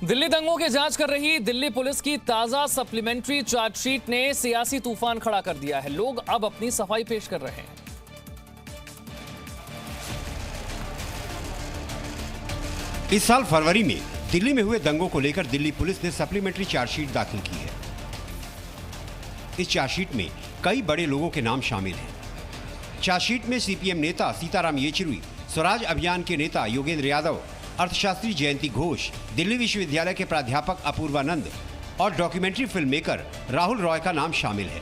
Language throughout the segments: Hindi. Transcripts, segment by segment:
दिल्ली दंगों की जांच कर रही दिल्ली पुलिस की ताजा सप्लीमेंट्री चार्जशीट ने सियासी तूफान खड़ा कर दिया है। लोग अब अपनी सफाई पेश कर रहे हैं। इस साल फरवरी में दिल्ली में हुए दंगों को लेकर दिल्ली पुलिस ने सप्लीमेंट्री चार्जशीट दाखिल की है। इस चार्जशीट में कई बड़े लोगों के नाम शामिल हैं। चार्जशीट में सीपीएम नेता सीताराम येचुरी, स्वराज अभियान के नेता योगेंद्र यादव, अर्थशास्त्री जयंती घोष, दिल्ली विश्वविद्यालय के प्राध्यापक अपूर्वानंद और documentary film maker Rahul Roy का नाम शामिल है।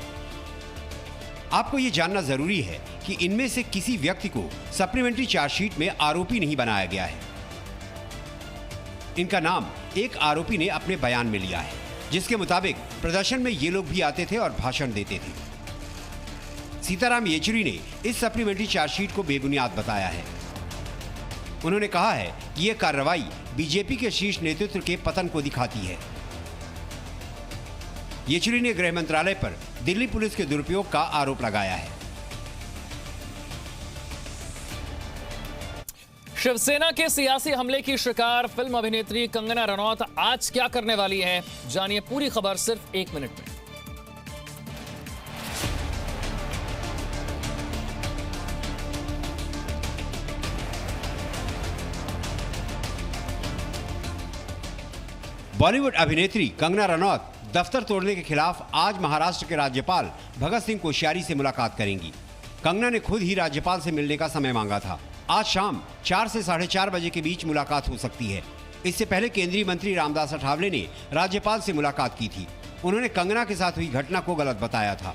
आपको ये जानना जरूरी है कि इनमें से किसी व्यक्ति को सप्लीमेंट्री चार्जशीट में आरोपी नहीं बनाया गया है। इनका नाम एक आरोपी ने अपने बयान में लिया है, जिसके मुताबिक प्रदर्शन में ये लोग भी आते थे और भाषण देते थे। सीताराम येचुरी ने इस सप्लीमेंट्री चार्जशीट को बेबुनियाद बताया है। उन्होंने कहा है कि यह कार्रवाई बीजेपी के शीर्ष नेतृत्व के पतन को दिखाती है। येचुरी ने गृह मंत्रालय पर दिल्ली पुलिस के दुरुपयोग का आरोप लगाया है। शिवसेना के सियासी हमले की शिकार फिल्म अभिनेत्री कंगना रनौत आज क्या करने वाली है, जानिए पूरी खबर सिर्फ 1 मिनट में। बॉलीवुड अभिनेत्री कंगना रनौत दफ्तर तोड़ने के खिलाफ आज महाराष्ट्र के राज्यपाल भगत सिंह कोश्यारी से मुलाकात करेंगी। कंगना ने खुद ही राज्यपाल से मिलने का समय मांगा था। आज शाम 4 से 4:30 बजे के बीच मुलाकात हो सकती है। इससे पहले केंद्रीय मंत्री रामदास अठावले ने राज्यपाल से मुलाकात की थी। उन्होंने कंगना के साथ हुई घटना को गलत बताया था।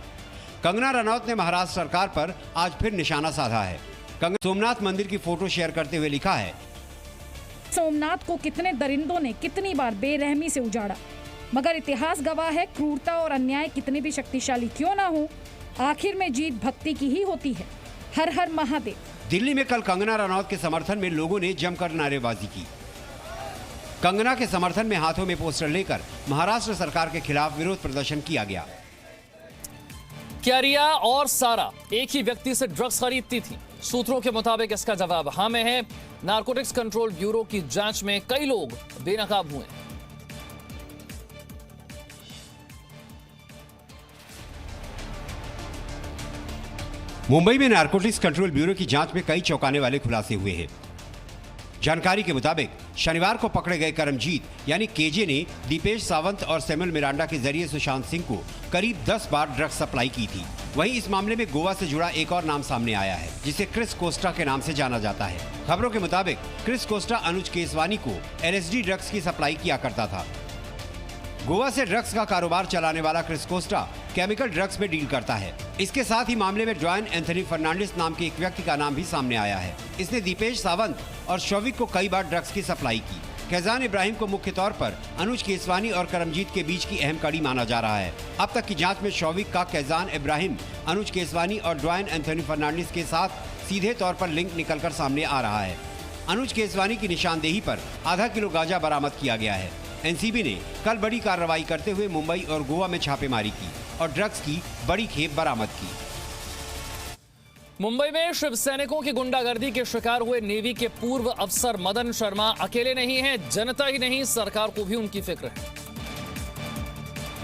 कंगना रनौत ने महाराष्ट्र सरकार पर आज फिर निशाना साधा है। कंगना सोमनाथ मंदिर की फोटो शेयर करते हुए लिखा है, सोमनाथ को कितने दरिंदों ने कितनी बार बेरहमी से उजाड़ा, मगर इतिहास गवाह है क्रूरता और अन्याय कितने भी शक्तिशाली क्यों ना हो, आखिर में जीत भक्ति की ही होती है। हर हर महादेव। दिल्ली में कल कंगना रनौत के समर्थन में लोगों ने जमकर नारेबाजी की। कंगना के समर्थन में हाथों में पोस्टर लेकर महाराष्ट्र सरकार के खिलाफ विरोध प्रदर्शन किया गया। क्या रिया और सारा एक ही व्यक्ति से ड्रग्स खरीदती थी? सूत्रों के मुताबिक इसका जवाब हाँ में है। नारकोटिक्स कंट्रोल ब्यूरो की जांच में कई लोग बेनकाब हुए। मुंबई में नारकोटिक्स कंट्रोल ब्यूरो की जांच में कई चौंकाने वाले खुलासे हुए हैं। जानकारी के मुताबिक शनिवार को पकड़े गए करमजीत यानी केजे ने दीपेश सावंत और सैमुअल मिरांडा के जरिए सुशांत सिंह को करीब 10 बार ड्रग्स सप्लाई की थी। वहीं इस मामले में गोवा से जुड़ा एक और नाम सामने आया है, जिसे क्रिस कोस्टा के नाम से जाना जाता है। खबरों के मुताबिक क्रिस कोस्टा अनुज केसवानी को एलएसडी ड्रग्स की सप्लाई किया करता था। गोवा से ड्रग्स का कारोबार चलाने वाला क्रिस कोस्टा केमिकल ड्रग्स में डील करता है। इसके साथ ही मामले में ड्वायन एंथनी फर्नांडिस नाम के एक व्यक्ति का नाम भी सामने आया है। इसने दीपेश सावंत और शौविक को कई बार ड्रग्स की सप्लाई की। कैजान इब्राहिम को मुख्य तौर पर अनुज केसवानी और करमजीत के बीच की अहम कड़ी माना जा रहा है। अब तक की जांच में शौविक का कैजान इब्राहिम, अनुज केसवानी और ड्वायन एंथनी फर्नांडिस के साथ सीधे तौर पर लिंक निकलकर सामने आ रहा है। अनुज केसवानी की निशानदेही पर आधा किलो गांजा बरामद किया गया है। एनसीबी ने कल बड़ी कार्रवाई करते हुए मुंबई और गोवा में छापेमारी की और ड्रग्स की बड़ी खेप बरामद की। मुंबई में शिव सैनिकों की गुंडागर्दी के शिकार हुए नेवी के पूर्व अफसर मदन शर्मा अकेले नहीं हैं। जनता ही नहीं, सरकार को भी उनकी फिक्र है।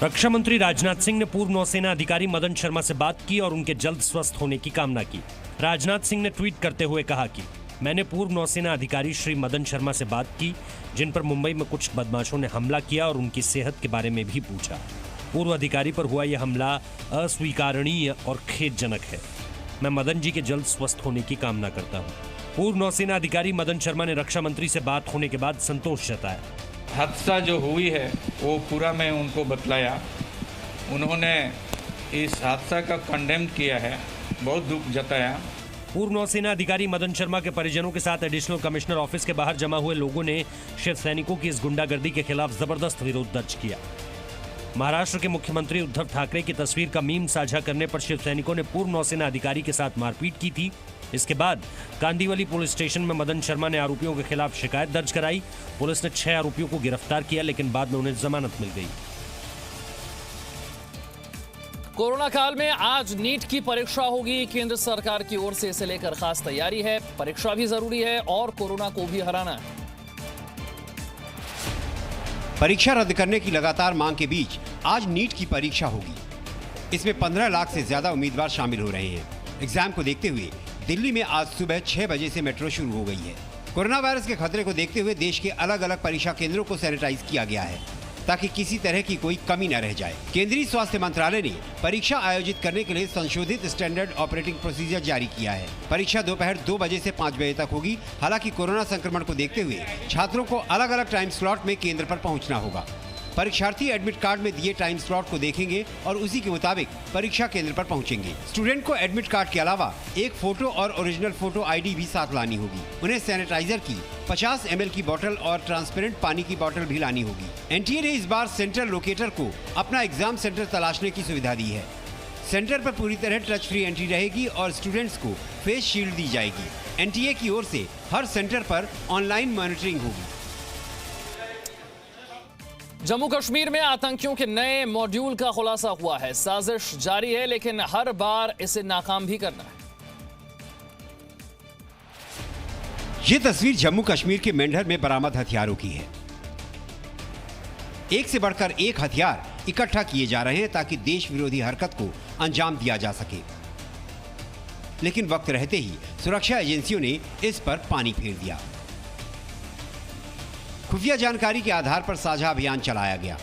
रक्षा मंत्री राजनाथ सिंह ने पूर्व नौसेना अधिकारी मदन शर्मा से बात की और उनके जल्द स्वस्थ होने की कामना की। राजनाथ सिंह ने ट्वीट करते हुए कहा कि मैंने पूर्व नौसेना अधिकारी श्री मदन शर्मा से बात की, जिन पर मुंबई में कुछ बदमाशों ने हमला किया और उनकी सेहत के बारे में भी पूछा। पूर्व अधिकारी पर हुआ यह हमला अस्वीकारणीय और खेदजनक है। मैं मदन जी के जल्द स्वस्थ होने की कामना करता हूँ। पूर्व नौसेना अधिकारी मदन शर्मा ने रक्षा मंत्री से बात होने के बाद संतोष जताया। हादसा जो हुई है वो पूरा मैं उनको बतलाया। उन्होंने इस हादसा का कंडेम किया है, बहुत दुख जताया। पूर्व नौसेना अधिकारी मदन शर्मा के परिजनों के साथ एडिशनल कमिश्नर ऑफिस के बाहर जमा हुए लोगों ने शिव सैनिकों की इस गुंडागर्दी के खिलाफ जबरदस्त विरोध दर्ज किया। महाराष्ट्र के मुख्यमंत्री उद्धव ठाकरे की तस्वीर का मीम साझा करने पर शिव सैनिकों ने पूर्व नौसेना अधिकारी के साथ मारपीट की थी। इसके बाद कांदीवली पुलिस स्टेशन में मदन शर्मा ने आरोपियों के खिलाफ शिकायत दर्ज कराई। पुलिस ने 6 आरोपियों को गिरफ्तार किया, लेकिन बाद में उन्हें जमानत मिल गई। कोरोना काल में आज नीट की परीक्षा होगी। केंद्र सरकार की ओर से इसे लेकर खास तैयारी है। परीक्षा भी जरूरी है और कोरोना को भी हराना है। परीक्षा रद्द करने की लगातार मांग के बीच आज नीट की परीक्षा होगी। इसमें 15 लाख से ज्यादा उम्मीदवार शामिल हो रहे हैं। एग्जाम को देखते हुए दिल्ली में आज सुबह 6 बजे से मेट्रो शुरू हो गई है। कोरोना वायरस के खतरे को देखते हुए देश के अलग अलग परीक्षा केंद्रों को सैनिटाइज किया गया है ताकि किसी तरह की कोई कमी न रह जाए। केंद्रीय स्वास्थ्य मंत्रालय ने परीक्षा आयोजित करने के लिए संशोधित स्टैंडर्ड ऑपरेटिंग प्रोसीजर जारी किया है। परीक्षा दोपहर 2 बजे से 5 बजे तक होगी। हालांकि कोरोना संक्रमण को देखते हुए छात्रों को अलग अलग टाइम स्लॉट में केंद्र पर पहुंचना होगा। परीक्षार्थी एडमिट कार्ड में दिए टाइम स्लॉट को देखेंगे और उसी के मुताबिक परीक्षा केंद्र पर पहुंचेंगे। स्टूडेंट को एडमिट कार्ड के अलावा एक फोटो और ओरिजिनल फोटो आईडी भी साथ लानी होगी। उन्हें सैनिटाइजर की 50 ml की बोतल और ट्रांसपेरेंट पानी की बोतल भी लानी होगी। एनटीए ने इस बार सेंटर लोकेटर को अपना एग्जाम सेंटर तलाशने की सुविधा दी है। सेंटर पर पूरी तरह टच फ्री एंट्री रहेगी और स्टूडेंट्स को फेस शील्ड दी जाएगी। एनटीए की ओर से हर सेंटर पर ऑनलाइन मॉनिटरिंग होगी। जम्मू कश्मीर में आतंकियों के नए मॉड्यूल का खुलासा हुआ है। साजिश जारी है लेकिन हर बार इसे नाकाम भी करना है। ये तस्वीर जम्मू कश्मीर के मेंढर में बरामद हथियारों की है। एक से बढ़कर एक हथियार इकट्ठा किए जा रहे हैं ताकि देश विरोधी हरकत को अंजाम दिया जा सके। लेकिन वक्त रहते ही सुरक्षा एजेंसियों ने इस पर पानी फेर दिया। खुफिया जानकारी के आधार पर साझा अभियान चलाया गया।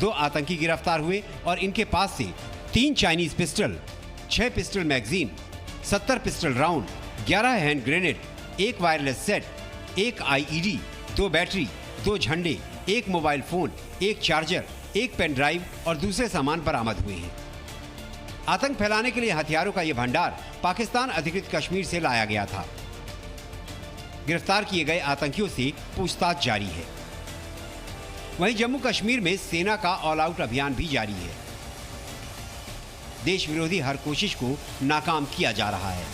2 आतंकी गिरफ्तार हुए और इनके पास से 3 Chinese pistol, 6 pistol magazine, 70 pistol round, 11 hand grenade, 1 wireless set, 1 IED, 2 battery, 2 झंडे, 1 mobile phone, 1 charger, 1 pen drive और दूसरे सामान बरामद हुए हैं। आतंक फैलाने के लिए हथियारों का यह भंडार पाकिस्तान अधिकृत कश्मीर से लाया गया था। गिरफ्तार किए गए आतंकियों से पूछताछ जारी है। वहीं जम्मू कश्मीर में सेना का ऑल आउट अभियान भी जारी है। देश विरोधी हर कोशिश को नाकाम किया जा रहा है।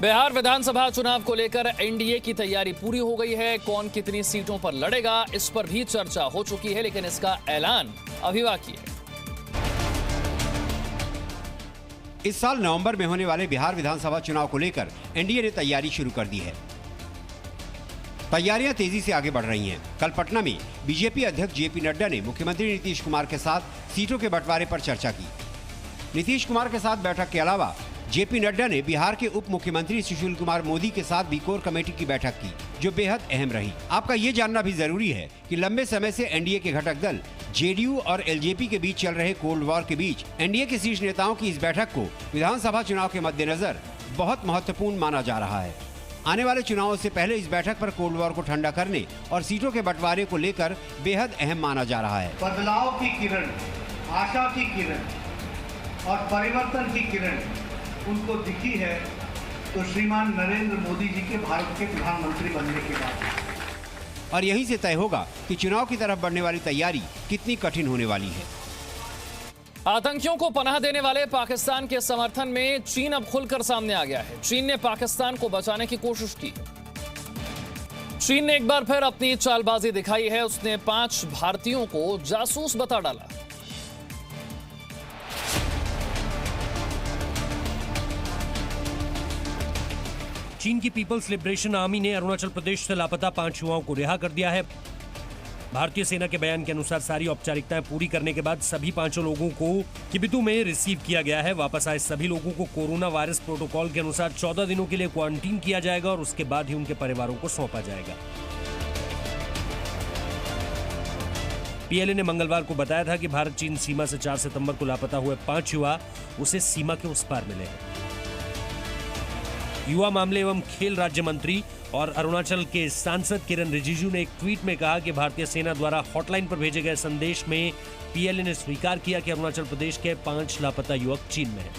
बिहार विधानसभा चुनाव को लेकर एनडीए की तैयारी पूरी हो गई है। कौन कितनी सीटों पर लड़ेगा इस पर भी चर्चा हो चुकी है, लेकिन इसका ऐलान अभी बाकी है। इस साल नवंबर में होने वाले बिहार विधानसभा चुनाव को लेकर एनडीए ने तैयारी शुरू कर दी है। तैयारियां तेजी से आगे बढ़ रही हैं। कल पटना में बीजेपी अध्यक्ष जेपी नड्डा ने मुख्यमंत्री नीतीश कुमार के साथ सीटों के बंटवारे पर चर्चा की। नीतीश कुमार के साथ बैठक के अलावा जेपी नड्डा ने बिहार के उप मुख्यमंत्री सुशील कुमार मोदी के साथ भी कोर कमेटी की बैठक की, जो बेहद अहम रही। आपका ये जानना भी जरूरी है कि लंबे समय से एनडीए के घटक दल जेडीयू और एलजेपी के बीच चल रहे कोल्ड वॉर के बीच एनडीए के शीर्ष नेताओं की इस बैठक को विधानसभा चुनाव के मद्देनजर बहुत महत्वपूर्ण माना जा रहा है। आने वाले चुनावों से पहले इस बैठक पर कोल्ड वॉर को ठंडा करने और सीटों के बंटवारे को लेकर बेहद अहम माना जा रहा है। बदलाव की किरण, आशा की किरण और परिवर्तन की किरण उनको दिखी है तो श्रीमान नरेंद्र मोदी जी के भारत के प्रधानमंत्री बनने के बाद। और यहीं से तय होगा कि चुनाव की तरफ बढ़ने वाली तैयारी कितनी कठिन होने वाली है। आतंकियों को पनाह देने वाले पाकिस्तान के समर्थन में चीन अब खुलकर सामने आ गया है। चीन ने पाकिस्तान को बचाने की कोशिश की। चीन ने एक बार फिर अपनी चालबाजी दिखाई है। उसने 5 भारतीयों को जासूस बता डाला। चीन की पीपल्स लिबरेशन आर्मी ने अरुणाचल प्रदेश से लापता 5 युवाओं को रिहा कर दिया है। भारतीय सेना के बयान के अनुसार सारी औपचारिकताएं पूरी करने के बाद सभी 5 लोगों को किबिथू में रिसीव किया गया है। वापस आए सभी लोगों को कोरोना वायरस प्रोटोकॉल के अनुसार 14 दिनों के लिए क्वारंटीन किया जाएगा और उसके बाद ही उनके परिवारों को सौंपा जाएगा। पीएलए ने मंगलवार को बताया था कि भारत चीन सीमा से 4 सितंबर को लापता हुए 5 युवा उसे सीमा के उस पार मिले हैं। युवा मामले एवं खेल राज्य मंत्री और अरुणाचल के सांसद किरण रिजिजू ने एक ट्वीट में कहा कि भारतीय सेना द्वारा हॉटलाइन पर भेजे गए संदेश में पीएलए ने स्वीकार किया कि अरुणाचल प्रदेश के 5 लापता युवक चीन में हैं।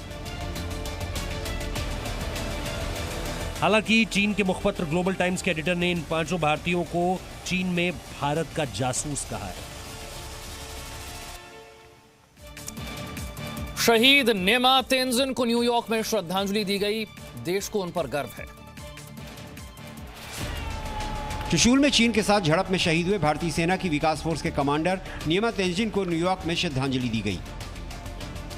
हालांकि चीन के मुखपत्र ग्लोबल टाइम्स के एडिटर ने इन 5 भारतीयों को चीन में भारत का जासूस कहा है। शहीद नेमा तेंजिन को न्यूयॉर्क में श्रद्धांजलि दी गई। देश को उन पर गर्व है। चुशूल में चीन के साथ झड़प में शहीद हुए भारतीय सेना की विकास फोर्स के कमांडर नेमा तेंजिन को न्यूयॉर्क में श्रद्धांजलि दी गई।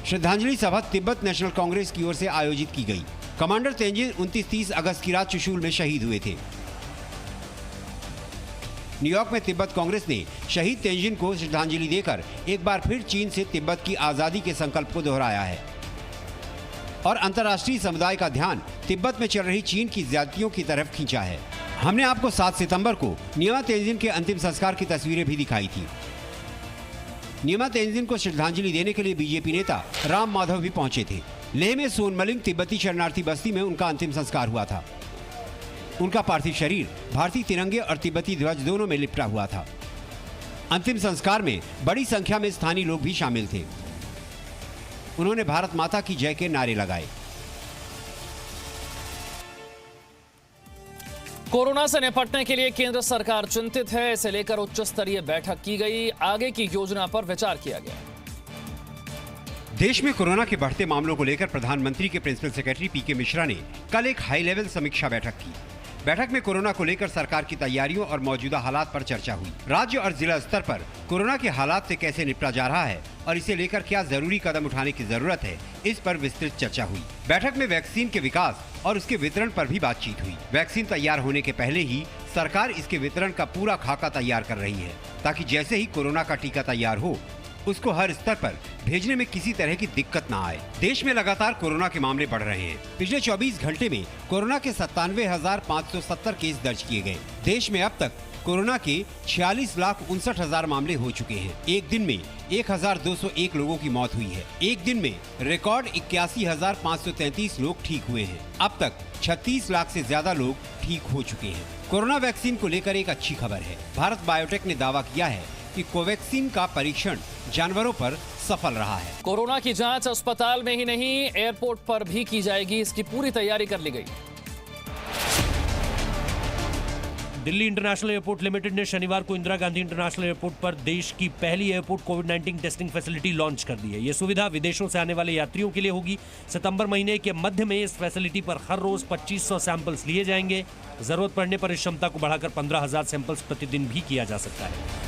श्रद्धांजलि सभा तिब्बत नेशनल कांग्रेस की ओर से आयोजित की गई। कमांडर तेंजिन 29-30 अगस्त की रात चुशूल में शहीद हुए थे। न्यूयॉर्क में तिब्बत कांग्रेस ने शहीद तेंजिन को श्रद्धांजलि देकर एक बार फिर चीन से तिब्बत की आजादी के संकल्प को दोहराया है और अंतर्राष्ट्रीय समुदाय का ध्यान तिब्बत में चल रही चीन की ज्यादतियों की तरफ खींचा है। हमने आपको 7 सितंबर को न्यिमा तेंजिन के अंतिम संस्कार की तस्वीरें भी दिखाई थी। न्यिमा तेंजिन को श्रद्धांजलि देने के लिए बीजेपी नेता राम माधव भी पहुंचे थे। लेह में सोनमलिंग तिब्बती शरणार्थी बस्ती में उनका अंतिम संस्कार हुआ था। उनका पार्थिव शरीर भारतीय तिरंगे और तिब्बती ध्वज दोनों में लिपटा हुआ था। अंतिम संस्कार में बड़ी संख्या में स्थानीय लोग भी शामिल थे। उन्होंने भारत माता की जय के नारे लगाए। कोरोना से निपटने के लिए केंद्र सरकार चिंतित है। इसे लेकर उच्च स्तरीय बैठक की गई। आगे की योजना पर विचार किया गया। देश में कोरोना के बढ़ते मामलों को लेकर प्रधानमंत्री के प्रिंसिपल सेक्रेटरी पीके मिश्रा ने कल एक हाई लेवल समीक्षा बैठक की। बैठक में कोरोना को लेकर सरकार की तैयारियों और मौजूदा हालात पर चर्चा हुई। राज्य और जिला स्तर पर कोरोना के हालात से कैसे निपटा जा रहा है और इसे लेकर क्या जरूरी कदम उठाने की जरूरत है, इस पर विस्तृत चर्चा हुई। बैठक में वैक्सीन के विकास और उसके वितरण पर भी बातचीत हुई। वैक्सीन तैयार होने के पहले ही सरकार इसके वितरण का पूरा खाका तैयार कर रही है, ताकि जैसे ही कोरोना का टीका तैयार हो उसको हर स्तर पर भेजने में किसी तरह की दिक्कत न आए। देश में लगातार कोरोना के मामले बढ़ रहे हैं। पिछले 24 घंटे में कोरोना के 97,570 केस दर्ज किए गए। देश में अब तक कोरोना के 46,59,000 मामले हो चुके हैं। एक दिन में 1,201 लोगों की मौत हुई है। एक दिन में रिकॉर्ड 81,533 लोग ठीक हुए हैं। अब तक 36 लाख से ज्यादा लोग ठीक हो चुके हैं। कोरोना वैक्सीन को लेकर एक अच्छी खबर है। भारत बायोटेक ने दावा किया है कि कोवैक्सीन का परीक्षण जानवरों पर सफल रहा है। कोरोना की जांच अस्पताल में ही नहीं, एयरपोर्ट पर भी की जाएगी। इसकी पूरी तैयारी कर ली गई। दिल्ली इंटरनेशनल एयरपोर्ट लिमिटेड ने शनिवार को इंदिरा गांधी इंटरनेशनल एयरपोर्ट पर देश की पहली एयरपोर्ट कोविड-19 टेस्टिंग फैसिलिटी लॉन्च कर दी है। ये सुविधा विदेशों से आने वाले यात्रियों के लिए होगी। सितंबर महीने के मध्य में इस फैसिलिटी पर हर रोज 2500 सैंपल्स लिए जाएंगे। जरूरत पड़ने पर इस क्षमता को बढ़ाकर 15,000 सैंपल्स प्रतिदिन भी किया जा सकता है।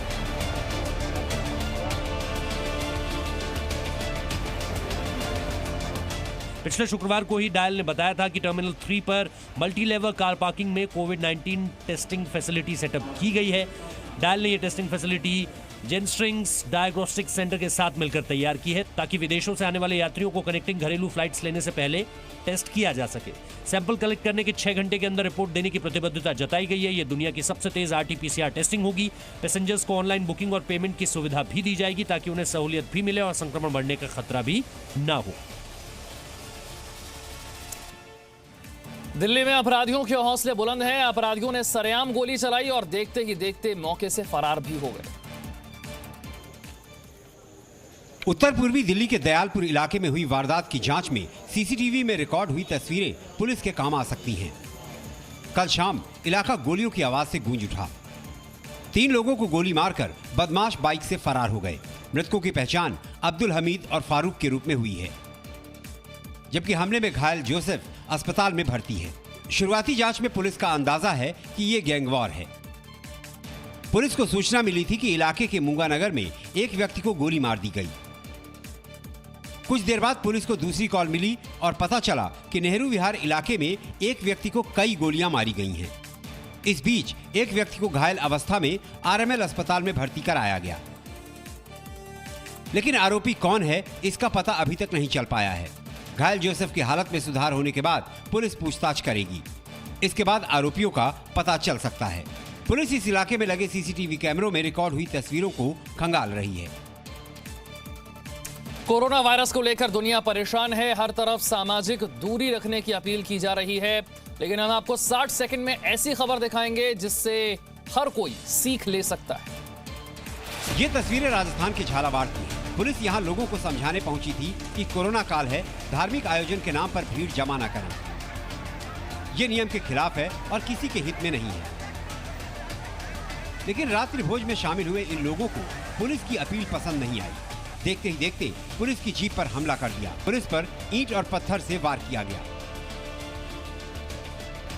पिछले शुक्रवार को ही डायल ने बताया था कि टर्मिनल 3 पर मल्टी लेवल कार पार्किंग में कोविड-19 टेस्टिंग फैसिलिटी सेटअप की गई है। डायल ने ये टेस्टिंग फैसिलिटी जेनस्ट्रिंग्स डायग्नोस्टिक सेंटर के साथ मिलकर तैयार की है, ताकि विदेशों से आने वाले यात्रियों को कनेक्टिंग घरेलू फ्लाइट्स लेने से पहले टेस्ट किया जा सके। सैंपल कलेक्ट करने के 6 घंटे के अंदर रिपोर्ट देने की प्रतिबद्धता जताई गई है। ये दुनिया की सबसे तेज RT-PCR टेस्टिंग होगी। पैसेंजर्स को ऑनलाइन बुकिंग और पेमेंट की सुविधा भी दी जाएगी, ताकि उन्हें सहूलियत भी मिले और संक्रमण बढ़ने का खतरा भी न हो। दिल्ली में अपराधियों के हौसले बुलंद हैं। अपराधियों ने सरेआम गोली चलाई और देखते ही देखते मौके से फरार भी हो गए। उत्तर पूर्वी दिल्ली के दयालपुर इलाके में हुई वारदात की जांच में सीसीटीवी में रिकॉर्ड हुई तस्वीरें पुलिस के काम आ सकती हैं। कल शाम इलाका गोलियों की आवाज से गूंज उठा। 3 लोगों को गोली मारकर बदमाश बाइक से फरार हो गए। मृतकों की पहचान अब्दुल हमीद और फारूक के रूप में हुई है, जबकि हमले में घायल जोसेफ अस्पताल में भर्ती है। शुरुआती जांच में पुलिस का अंदाजा है कि ये गैंगवॉर है। पुलिस को सूचना मिली थी कि इलाके के मुंगानगर में एक व्यक्ति को गोली मार दी गई। कुछ देर बाद पुलिस को दूसरी कॉल मिली और पता चला कि नेहरू विहार इलाके में एक व्यक्ति को कई गोलियां मारी गई हैं। इस बीच एक व्यक्ति को घायल अवस्था में RML अस्पताल में भर्ती कराया गया, लेकिन आरोपी कौन है इसका पता अभी तक नहीं चल पाया है। घायल जोसेफ की हालत में सुधार होने के बाद पुलिस पूछताछ करेगी। इसके बाद आरोपियों का पता चल सकता है। पुलिस इस इलाके में लगे सीसीटीवी कैमरों में रिकॉर्ड हुई तस्वीरों को खंगाल रही है। कोरोना वायरस को लेकर दुनिया परेशान है। हर तरफ सामाजिक दूरी रखने की अपील की जा रही है, लेकिन हम आपको 60 सेकंड में ऐसी खबर दिखाएंगे जिससे हर कोई सीख ले सकता है। ये तस्वीरें राजस्थान के झालावाड़ की हैं। पुलिस यहाँ लोगों को समझाने पहुंची थी कि कोरोना काल है, धार्मिक आयोजन के नाम पर भीड़ जमा न करें। ये नियम के खिलाफ है और किसी के हित में नहीं है। लेकिन रात्रि भोज में शामिल हुए इन लोगों को पुलिस की अपील पसंद नहीं आई। देखते ही देखते पुलिस की जीप पर हमला कर दिया। पुलिस पर ईंट और पत्थर से वार किया गया।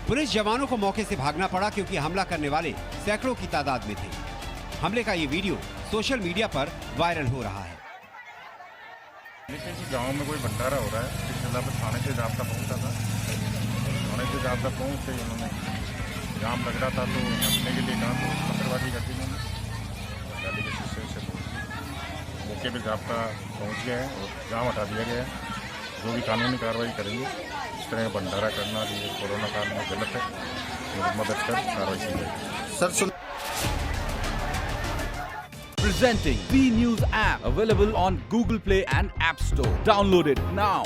पुलिस जवानों को मौके से भागना पड़ा, क्योंकि हमला करने वाले सैकड़ों की तादाद में थे। हमले का ये वीडियो सोशल मीडिया पर वायरल हो रहा है। गांव में कोई भंडारा हो रहा है, इस जगह पर थाने से जाब्ता पहुंचा था। थाने से जाब्ता पहुंचते उन्होंने जाम लग रहा था तो हटने के लिए कहा तो पत्थरबाजी कर दी मैंने, गाड़ी के शीशे से मौके पर जाब्ता पहुँच गया है और जाम हटा दिया गया है। जो भी कानूनी कार्रवाई करेंगे, इस तरह का भंडारा करना ये कोरोना काल में गलत है, मदद कर कार्रवाई की जाएगी। Presenting B News app, available on Google Play and App Store. Download it now.